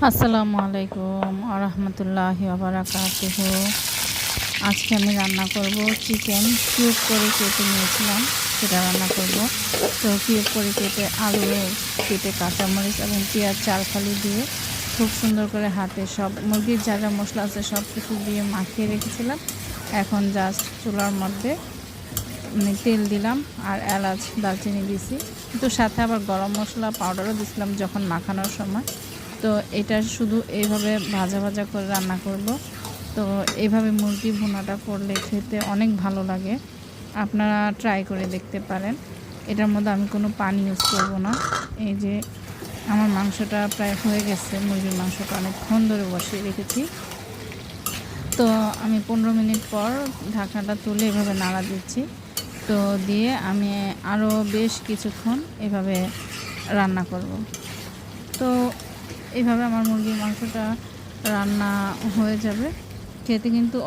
আসসালামু আলাইকুম আরহামতুল্লাহি বারাকাতুহু। আজকে আমি রান্না করব চিকেন কিউব করে কেটে নিয়েছিলাম, সেটা রান্না করব। তো কিউব করে কেটে আলু কেটে কাঁচামরিচ এবং পেঁয়াজ চারফালি দিয়ে খুব সুন্দর করে হাতে সব মুরগির যা যা মশলা আছে সব কিছু দিয়ে মাখিয়ে রেখেছিলাম। এখন জাস্ট চুলার মধ্যে তেল দিলাম আর এলাচ দারচিনি দিছি, কিন্তু সাথে আবার গরম মশলা পাউডারও দিছিলাম যখন মাখানোর সময়। তো এটা শুধু এইভাবে ভাজা ভাজা করে রান্না করব। তো এইভাবে মুরগি ভুনাটা করলে খেতে অনেক ভালো লাগে, আপনারা ট্রাই করে দেখতে পারেন। এটার মধ্যে আমি কোনো পানি ইউজ করব না। এই যে আমার মাংসটা প্রায় হয়ে গেছে, মুরগির মাংসটা অনেকক্ষণ ধরে বসিয়ে রেখেছি। তো আমি 15 মিনিট পর ঢাকনাটা তুলে এভাবে নাড়া দিচ্ছি। তো দিয়ে আমি আরও বেশ কিছুক্ষণ এভাবে রান্না করব। তো এইভাবে আমার মুরগির মাংসটা রান্না হয়ে যাবে। খেতে কিন্তু